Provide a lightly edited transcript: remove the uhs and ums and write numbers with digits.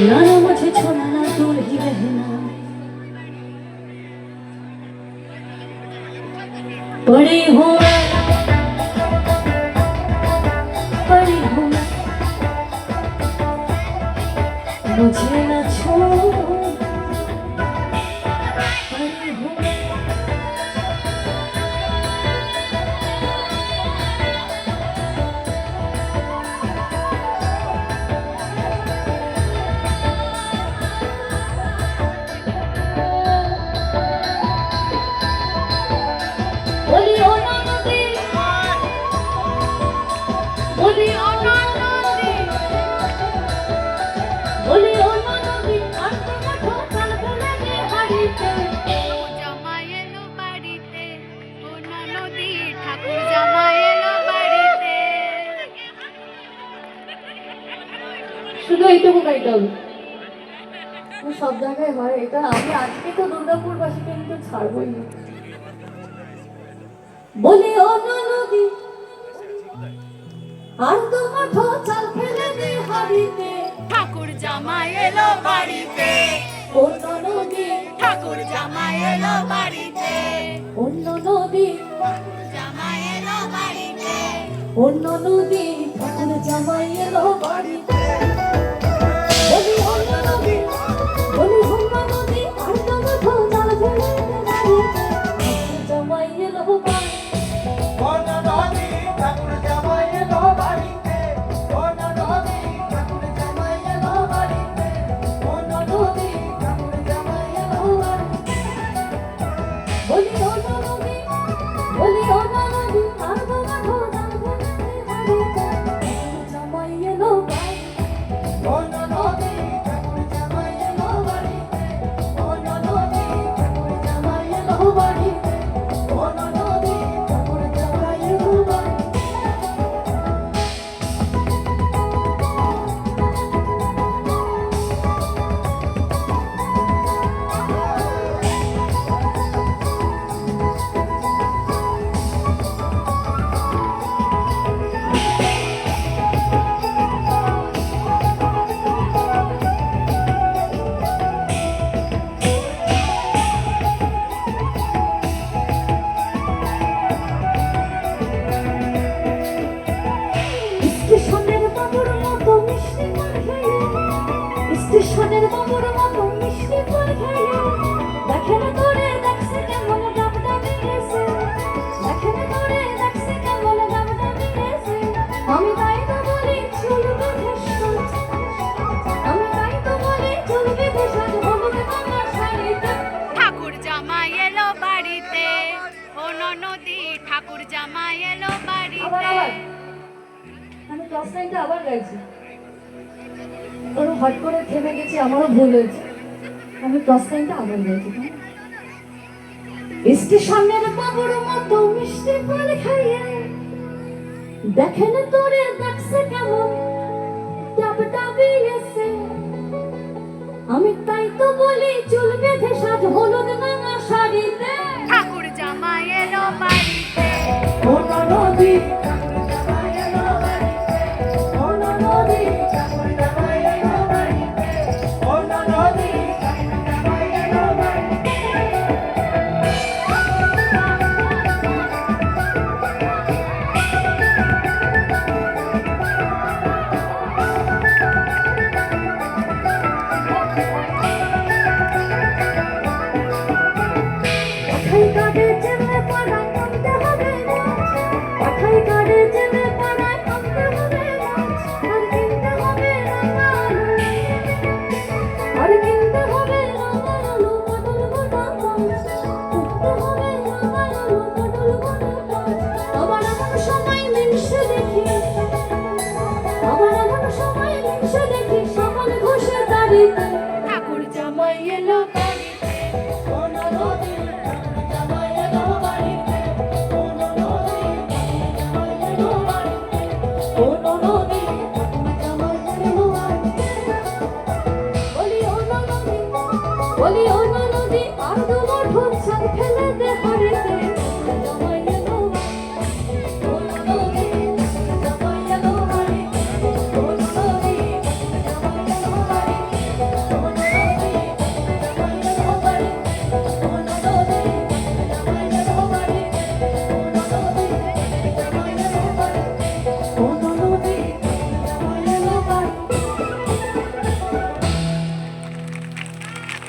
यारा मुझे छोड़ना दूर ही रहना, पड़ी हूँ पड़ी हूँ मुझे न छोड़, पड़ी हूँ শুধু এইটুকু গাইতে হবে, সব জায়গায় হয় এটা। আমি আজকে তো দুর্গাপুরবাসীকে কিন্তু ছাড়বই না। বলি ও নদী আর তোমার চাল ফেলে দে হাড়িতে, ঠাকুর জামাই এলো বাড়িতে, অন্য নদী ঠাকুর জামাই এলো বাড়িতে, অন্য নদী জামাই এলো বাড়িতে, অন্য নদী ঠাকুর জামাই এলো বাড়িতে। বলি অন্য নদী, বলি অন্য নদী আর তোমার চাল ফেলে দে হাড়িতে, ঠাকুর জামাই এলো বাড়িতে। অন্য নদী ঠাকুর জামাই এলো বাড়িতে, অন্য নদী ঠাকুর জামাই এলো বাড়িতে, অন্য নদী ঠাকুর জামাই এলো বাড়িতে। বলি অন্য নদী, বলি অন্য নদী আর তোমার চাল ফেলে দে হাড়িতে, ঠাকুর জামাই এলো বাড়িতে। অন্য নদী ঠাকুর জামাই এলো বাড়িতে, অন্য নদী ঠাকুর জামাই এলো বাড়িতে, অন্য নদী ঠাকুর জামাই এলো বাড়িতে। স্টেশনের বাবুর মতো মিষ্টি পান খেয়ে, স্টেশনের বাবুর মতো মিষ্টি পান খেয়ে, দেখে না করে দেখছে কেমন ডাবডাবি গেছে, দেখে না করে দেখছে কেমন ডাবডাবি গেছে। আমি তাই তো বলি চলবে ভেষজ, আমি তাই তো বলি চলবে ভেষজ, হলুদ আমার শাড়িতে। ঠাকুর জামাই এলো বাড়িতে, অন্য নদী ঠাকুর জামাই এলো আবার বাড়িতে। আবার আমি ক্লাস নাইনটা আবার গাইছি, ওরও হট করে থেমে গেছি, আমারও ভুল হয়েছে। আমি ক্লাস নাইনটা আবার গাইছি। স্টেশনের বাবুর মতো মিষ্টি পান খাইয়ে, দেখেন তোরে দেখছে কেমন ডাবডাবি গেছে। আমি তাই তো বলি চুল বেঁধে সাজ হলুদ রাঙা শাড়িতে, ঠাকুর জামাই এলো বাড়িতে, অন্য নদী ঠাকুর জামাই এলো বাড়িতে, অন্য নদী ঠাকুর জামাই এলো বাড়িতে, অন্য নদী ঠাকুর জামাই এলো বাড়িতে। পাঠাই কাটে চেনে পাড়ায় আনতে হবে মাছ, পাঠাই কাটে চেনে পাড়ায় আনতে হবে মাছ, আর কিনতে হবে রাঙা আলু, আর কিনতে হবে রাঙা আলু পটল গোটা মাছ, কিনতে হবে রাঙা আলু পটল গোটা মাছ। আবার এমন সময় মিনসে দেখি, আবার এমন সময় মিনসে দেখি সকাল ঘষে দাঁড়িতে, ঠাকুর জামাই এলো বাড়িতে, অন্য নদী ঠাকুর জামাই এলো বাড়িতে, অন্য নদী ঠাকুর জামাই এলো বাড়িতে, অন্য নদী ঠাকুর জামাই এলো বাড়িতে। বলি ও নদী, বলি ও